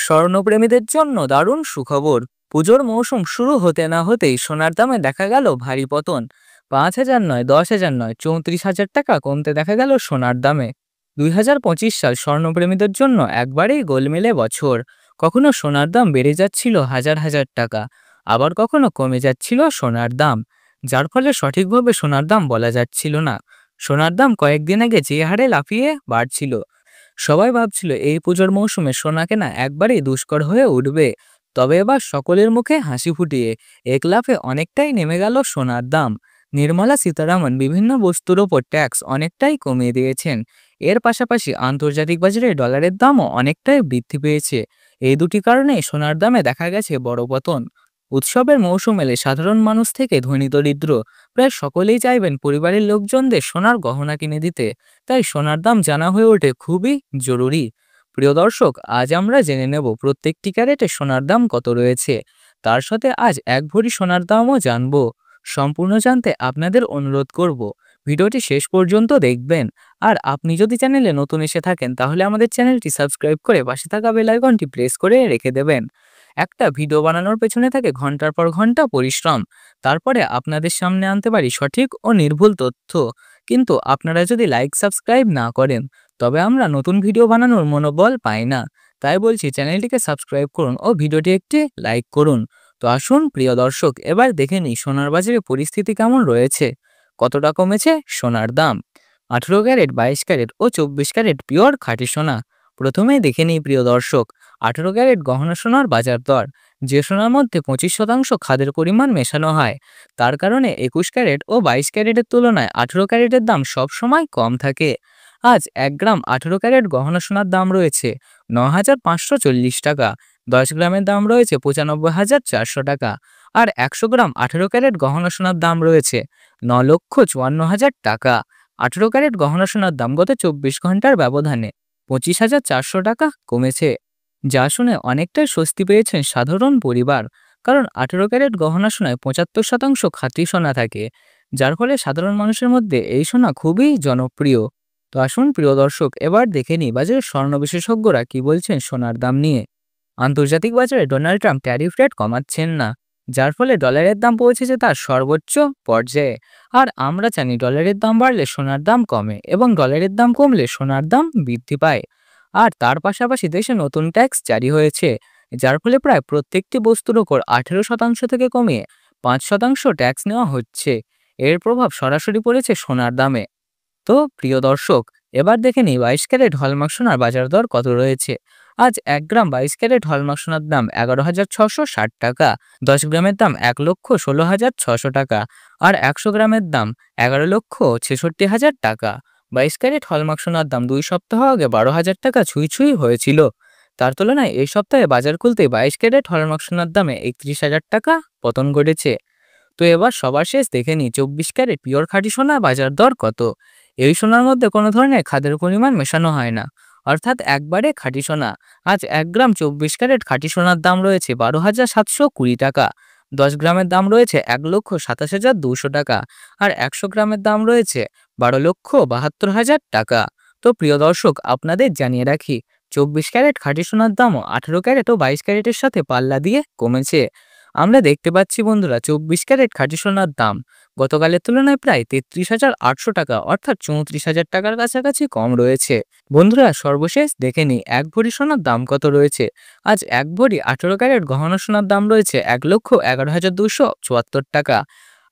স্বর্ণপ্রেমীদের জন্য দারুণ সুখবর। পুজোর মৌসুম শুরু হতে না হতেই সোনার দামে দেখা গেল ভারী পতন। 5,000 নয়, 10,000 নয়, 34,000 টাকা কমতে দেখা গেল সোনার দামে। 2025 সাল স্বর্ণপ্রেমীদের জন্য একবারেই গোলমেলে বছর। কখনো সোনার দাম বেড়ে যাচ্ছিল হাজার হাজার টাকা, আবার কখনো কমে যাচ্ছিল সোনার দাম, যার ফলে সঠিকভাবে সোনার দাম বলা যাচ্ছিল না। সোনার দাম কয়েকদিন আগে যে হারে লাফিয়ে বাড়ছিল, সবাই ভাবছিল এই পুজোর মৌসুমে সোনা কেনা একবারেই দুষ্কর হয়ে উঠবে। তবে এবার সকলের মুখে হাসি ফুটিয়ে এক লাফে অনেকটাই নেমে গেল সোনার দাম। নির্মলা সীতারামন বিভিন্ন বস্তুর ওপর ট্যাক্স অনেকটাই কমিয়ে দিয়েছেন। এর পাশাপাশি আন্তর্জাতিক বাজারে ডলারের দামও অনেকটাই বৃদ্ধি পেয়েছে। এই দুটি কারণেই সোনার দামে দেখা গেছে বড় পতন। উৎসবের মৌসুম এলে সাধারণ মানুষ থেকে ধনী দরিদ্র প্রায় সকলেই চাইবেন পরিবারের লোকজনদের সোনার গহনা কিনে দিতে। তাই সোনার দাম জানা হয়ে ওঠে খুবই জরুরি। প্রিয় দর্শক, আজ আমরা জেনে নেব প্রত্যেকটি ক্যারেটে সোনার দাম কত রয়েছে। তার সাথে আজ এক ভরি সোনার দামও জানবো। সম্পূর্ণ জানতে আপনাদের অনুরোধ করব, ভিডিওটি শেষ পর্যন্ত দেখবেন। আর আপনি যদি চ্যানেলে নতুন এসে থাকেন তাহলে আমাদের চ্যানেলটি সাবস্ক্রাইব করে পাশে থাকা বেল আইকনটি প্রেস করে রেখে দেবেন। একটা ভিডিও বানানোর পেছনে থাকে ঘন্টার পর ঘন্টা পরিশ্রম, তারপরে আপনাদের সামনে আনতে পারি সঠিক ও নির্ভুল তথ্য। কিন্তু আপনারা যদি লাইক সাবস্ক্রাইব না করেন তবে আমরা নতুন ভিডিও বানানোর মনোবল পাই না। তাই বলছি, চ্যানেলটিকে সাবস্ক্রাইব করুন ও ভিডিওটি একটি লাইক করুন। তো আসুন প্রিয় দর্শক, এবার দেখে নিই সোনার বাজারে পরিস্থিতি কেমন রয়েছে। কতটা কমেছে সোনার দাম। 18 ক্যারেট, 22 ক্যারেট ও 24 ক্যারেট পিওর খাঁটি সোনা। প্রথমেই দেখে নিই প্রিয় দর্শক 18 ক্যারেট গহনা সোনার বাজার দর। যে সোনার মধ্যে 25% খাদের পরিমাণ মেশানো হয়, তার কারণে 21 ক্যারেট ও 22 ক্যারেটের তুলনায় 18 ক্যারেটের দাম সবসময় কম থাকে। আজ 1 গ্রাম 18 ক্যারেট গহনা সোনার দাম রয়েছে 9,540 টাকা। 10 গ্রামের দাম রয়েছে 95,400 টাকা। আর 100 গ্রাম 18 ক্যারেট গহনা সোনার দাম রয়েছে 9,54,000 টাকা। 18 ক্যারেট গহনা সোনার দাম গত 24 ঘন্টার ব্যবধানে 25,400 টাকা কমেছে, যা শুনে অনেকটাই স্বস্তি পেয়েছেন সাধারণ পরিবার। কারণ 18 ক্যারেট গহনা সোনায় 75% খাঁটি সোনা থাকে, যার ফলে সাধারণ মানুষের মধ্যে এই সোনা খুবই জনপ্রিয়। তো আসুন প্রিয় দর্শক, এবার দেখে নিই বাজারের স্বর্ণ বিশেষজ্ঞরা কি বলছেন সোনার দাম নিয়ে। আন্তর্জাতিক বাজারে ডোনাল্ড ট্রাম্প ট্যারিফ রেট কমাচ্ছেন না, যার ফলে ডলারের দাম পৌঁছেছে তার সর্বোচ্চ পর্যায়ে। আর আমরা জানি ডলারের দাম বাড়লে সোনার দাম কমে এবং ডলারের দাম কমলে সোনার দাম বৃদ্ধি পায়। আর তার পাশাপাশি দেশে নতুন ট্যাক্স জারি হয়েছে, যার ফলে প্রায় প্রত্যেকটি বস্তুর ওপর 18% থেকে কমিয়ে 5% ট্যাক্স নেওয়া হচ্ছে। এর প্রভাব সরাসরি পড়েছে সোনার দামে। তো প্রিয় দর্শক, এবার দেখে নিই 22 ক্যারেট হলমার্ক সোনার বাজার দর কত রয়েছে। আজ 1 গ্রাম 22 ক্যারেট হলমার্ক সোনার দাম 11,660 টাকা। 10 গ্রামের দাম 1,16,600 টাকা। আর 100 গ্রামের দাম 11,66,000 টাকা। 22 ক্যারেট হলমার্ক সোনার দাম 2 সপ্তাহ আগে 12,000 টাকা ছুঁই ছুঁই হয়েছিল। তার তুলনায় এই সপ্তাহে বাজার খুলতেই 22 ক্যারেট হলমার্ক সোনার দামে 31,000 টাকা পতন ঘটেছে। তো এবার সবার শেষ দেখে নিই 24 ক্যারেট পিওর খাঁটি সোনা বাজার দর কত। এই সোনার মধ্যে কোনো ধরনের খাদের পরিমাণ মেশানো হয় না, অর্থাৎ একবারে খাঁটি সোনা। আজ 1 গ্রাম 24 ক্যারেট খাঁটি সোনার দাম রয়েছে 12,720 টাকা। 10 গ্রামের দাম রয়েছে 1,27,200 টাকা। আর 100 গ্রামের দাম রয়েছে 12,72,000 টাকা। তো প্রিয় দর্শক, আপনাদের জানিয়ে রাখি 24 ক্যারেট খাঁটি সোনার দামও 18 ক্যারেট ও 22 ক্যারেটের সাথে পাল্লা দিয়ে কমেছে। আমরা দেখতে পাচ্ছি বন্ধুরা, 24 ক্যারেট খাঁটি সোনার দাম গতকালের তুলনায় প্রায় 33,800 টাকা, অর্থাৎ 34,000 টাকার কাছাকাছি কম রয়েছে। বন্ধুরা সর্বশেষ দেখে নিই 1 ভরি সোনার দাম কত রয়েছে। আজ 1 ভরি 18 ক্যারেট গহনা সোনার দাম রয়েছে 1,11,274 টাকা।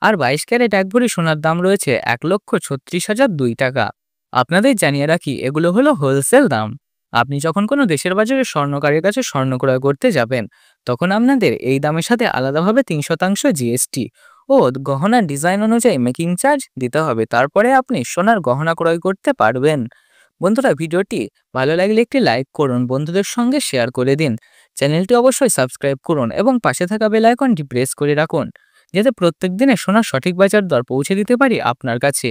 আর 22 ক্যারেট 1 ভরি সোনার দাম রয়েছে 1,36,002 টাকা। আপনাদের জানিয়ে রাখি, এগুলো হলো হোলসেল দাম। আপনি যখন কোনো দেশের বাজারে স্বর্ণকারের কাছে স্বর্ণ ক্রয় করতে যাবেন, তখন আপনাদের এই দামের সাথে আলাদাভাবে 3% জিএসটি ও গহনার ডিজাইন অনুযায়ী মেকিং চার্জ দিতে হবে। তারপরে আপনি সোনার গহনা ক্রয় করতে পারবেন। বন্ধুরা, ভিডিওটি ভালো লাগলে একটি লাইক করুন, বন্ধুদের সঙ্গে শেয়ার করে দিন। চ্যানেলটি অবশ্যই সাবস্ক্রাইব করুন এবং পাশে থাকা বেল আইকনটি প্রেস করে রাখুন, যাতে প্রত্যেক দিনে সোনার সঠিক বাজার দর পৌঁছে দিতে পারি আপনার কাছে।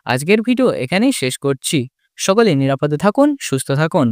আজকের ভিডিও এখানেই শেষ করছি। সকলে নিরাপদে থাকুন, সুস্থ থাকুন।